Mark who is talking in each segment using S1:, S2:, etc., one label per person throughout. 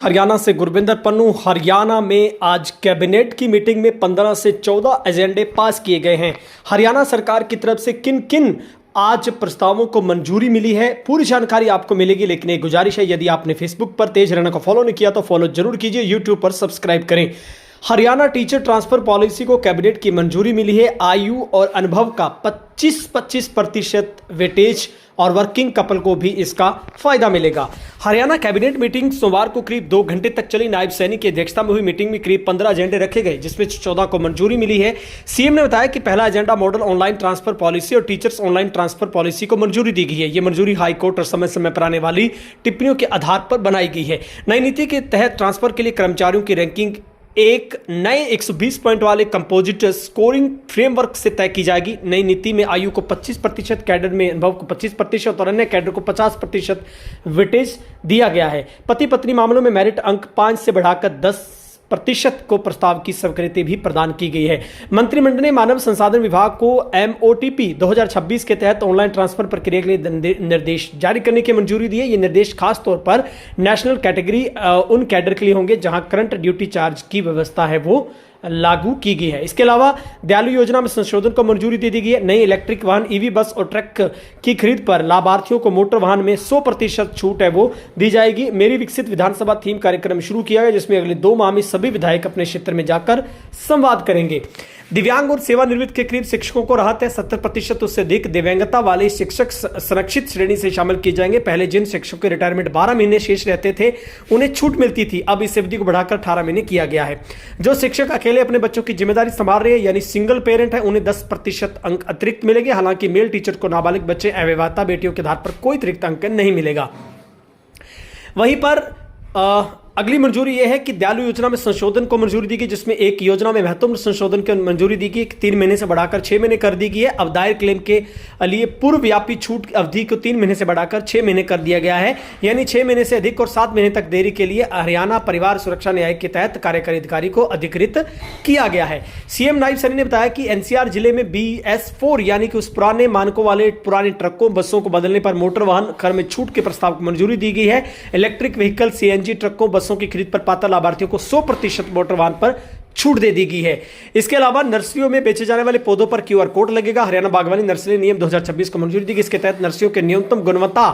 S1: हरियाणा से गुरविंदर पन्नू। हरियाणा में आज कैबिनेट की मीटिंग में 15 से 14 एजेंडे पास किए गए हैं। हरियाणा सरकार की तरफ से किन किन आज प्रस्तावों को मंजूरी मिली है, पूरी जानकारी आपको मिलेगी। लेकिन एक गुजारिश है, यदि आपने फेसबुक पर तेज हरियाणा को फॉलो नहीं किया तो फॉलो जरूर कीजिए, यूट्यूब पर सब्सक्राइब करें। हरियाणा टीचर ट्रांसफर पॉलिसी को कैबिनेट की मंजूरी मिली है। आयु और अनुभव का 25% वेटेज और वर्किंग कपल को भी इसका फायदा मिलेगा। हरियाणा कैबिनेट मीटिंग सोमवार को करीब 2 घंटे तक चली। नायब सैनिक की अध्यक्षता में हुई मीटिंग में करीब 15 एजेंडे रखे गए, जिसमें 14 को मंजूरी मिली है। सीएम ने बताया कि पहला agenda model online transfer policy और टीचर्स ऑनलाइन ट्रांसफर पॉलिसी को मंजूरी दी गई है। यह मंजूरी हाईकोर्ट और समय समय पर आने वाली टिप्पणियों के आधार पर बनाई गई है। नई नीति के तहत ट्रांसफर के लिए कर्मचारियों की रैंकिंग एक नए 120 पॉइंट वाले कंपोजिट स्कोरिंग फ्रेमवर्क से तय की जाएगी। नई नीति में आयु को 25%, कैडर में अनुभव को 25% और अन्य कैडर को 50% वेटेज दिया गया है। पति पत्नी मामलों में मेरिट अंक 5 से बढ़ाकर 10% को प्रस्ताव की स्वीकृति भी प्रदान की गई है। मंत्रिमंडल ने मानव संसाधन विभाग को MOTP 2026 के तहत ऑनलाइन ट्रांसफर प्रक्रिया के लिए निर्देश जारी करने की मंजूरी दी है। ये निर्देश खास तौर पर नेशनल कैटेगरी उन कैडर के लिए होंगे जहां करंट ड्यूटी चार्ज की व्यवस्था है वो लागू की गई है। इसके अलावा दयालु योजना में संशोधन को मंजूरी दे दी गई है। नई इलेक्ट्रिक वाहन EV बस और ट्रक की खरीद पर लाभार्थियों को मोटर वाहन में 100% छूट है वो दी जाएगी। मेरी विकसित विधानसभा थीम कार्यक्रम शुरू किया गया, जिसमें अगले 2 माह में सभी विधायक अपने क्षेत्र में जाकर संवाद करेंगे। दिव्यांग और सेवानिवृत्त के करीब शिक्षकों को राहत है। 70% उससे अधिक दिव्यांगता वाले शिक्षक संरक्षित श्रेणी से शामिल किए जाएंगे। पहले जिन शिक्षकों के रिटायरमेंट 12 महीने शेष रहते थे, उन्हें छूट मिलती थी। अब इस अवधि को बढ़ाकर 18 महीने किया गया है। जो शिक्षक अकेले अपने बच्चों की जिम्मेदारी संभाल रहे हैं, यानी सिंगल पेरेंट है, उन्हें 10% अंक अतिरिक्त मिलेंगे। हालांकि मेल टीचर को नाबालिग बच्चे, अविवाहिता बेटियों के आधार पर कोई अतिरिक्त अंक नहीं मिलेगा। वहीं पर अगली मंजूरी यह है कि दयालु योजना में संशोधन को मंजूरी दी गई, जिसमें एक योजना में महत्वपूर्ण संशोधन की मंजूरी दी गई। 3 महीने से बढ़ाकर 6 महीने कर दी गई है। अब दायर क्लेम के लिए पूर्वव्यापी छूट अवधि को 3 महीने से बढ़ाकर 6 महीने कर दिया गया है, यानी 6 महीने से अधिक और 7 महीने तक देरी के लिए हरियाणा परिवार सुरक्षा न्याय के तहत कार्यकारी अधिकारी को अधिकृत किया गया है। सीएम नायब सैनिक ने बताया कि NCR जिले में BS4 यानी कि उस पुराने मानकों वाले पुराने ट्रकों बसों को बदलने पर मोटर वाहन कर में छूट के प्रस्ताव को मंजूरी दी गई है। इलेक्ट्रिक व्हीकल CNG ट्रकों बसों की खरीद पर पात्र लाभार्थियों को 100% मोटर वाहन पर छूट दे दी गई है। इसके अलावा नर्सरियों में बेचे जाने वाले पौधों पर QR कोड लगेगा। हरियाणा बागवानी नर्सरी नियम 2026 को मंजूरी दी गई। इसके तहत नर्सरियों के न्यूनतम गुणवत्ता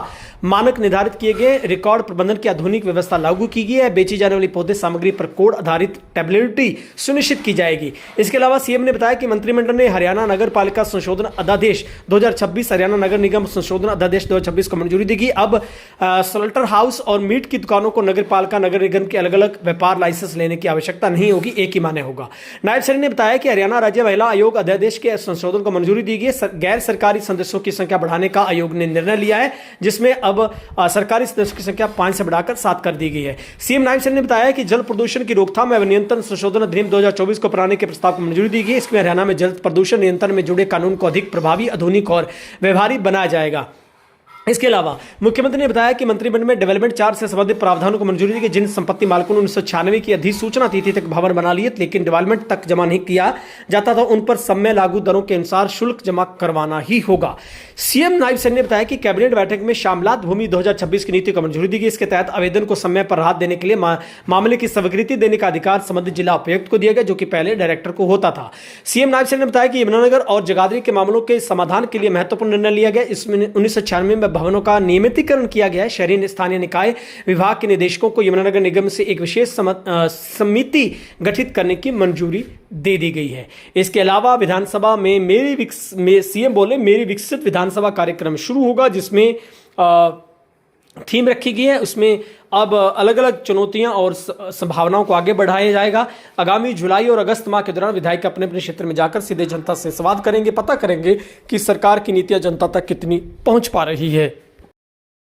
S1: मानक निर्धारित किए गए। रिकॉर्ड प्रबंधन की आधुनिक व्यवस्था लागू की गई है। बेची जाने वाली पौधे सामग्री पर कोड आधारित टेबलेबिलिटी सुनिश्चित की जाएगी। इसके अलावा सीएम ने बताया कि मंत्रिमंडल ने हरियाणा नगर पालिका संशोधन अध्यादेश 2026, हरियाणा नगर निगम संशोधन अध्यादेश 2026 को मंजूरी दी गई। अब स्लॉटर हाउस और मीट की दुकानों को नगर पालिका नगर निगम के अलग अलग व्यापार लाइसेंस लेने की आवश्यकता नहीं होगी, एक ही मान्य होगा। नायब सैनिक ने बताया कि हरियाणा राज्य महिला आयोग अध्यादेश के संशोधन को मंजूरी दी गई है। गैर सरकारी सदस्यों की संख्या बढ़ाने का आयोग ने निर्णय लिया है, जिसमें अब सरकारी सदस्यों की संख्या 5 से बढ़ाकर 7 कर दी गई है। सीएम नायब सैनिक ने बताया कि जल प्रदूषण की रोकथाम एवं नियंत्रण संशोधन अधिनियम 2024 को अपनाने के प्रस्ताव को मंजूरी दी गई। इसमें हरियाणा में जल प्रदूषण नियंत्रण में जुड़े कानून को अधिक प्रभावी, आधुनिक और व्यवहारिक बनाया जाएगा। इसके अलावा मुख्यमंत्री ने बताया कि मंत्रिमंडल में डेवलपमेंट चार्ज से संबंधित प्रावधानों को मंजूरी दी गई। जिन संपत्ति मालिकों ने 1996 की अधिसूचना तिथि तक भवन बना लिए, लेकिन डेवलपमेंट तक जमा नहीं किया जाता था, उन पर समय लागू दरों के अनुसार शुल्क जमा करवाना ही होगा। सीएम नायब सैनिक ने बताया कि कैबिनेट बैठक में शामलात भूमि 2026 की नीति को मंजूरी दी गई। इसके तहत आवेदन को समय पर राहत देने के लिए मामले की स्वीकृति देने का अधिकार संबंधित जिला उपायुक्त को दिया गया, जो कि पहले डायरेक्टर को होता था। सीएम नायब सैनिक ने बताया कि यमुनानगर और जगाधरी के मामलों के समाधान के लिए महत्वपूर्ण निर्णय लिया गया। इसमें 1996 में भवनों का नियमितीकरण किया गया है। शहरी स्थानीय निकाय विभाग के निदेशकों को यमुनानगर निगम से एक विशेष समिति गठित करने की मंजूरी दे दी गई है। इसके अलावा विधानसभा में सीएम बोले मेरी विकसित विधानसभा कार्यक्रम शुरू होगा, जिसमें थीम रखी गई है। उसमें अब अलग अलग चुनौतियां और संभावनाओं को आगे बढ़ाया जाएगा। आगामी जुलाई और अगस्त माह के दौरान विधायक अपने अपने क्षेत्र में जाकर सीधे जनता से संवाद करेंगे, पता करेंगे कि सरकार की नीतियां जनता तक कितनी पहुंच पा रही है।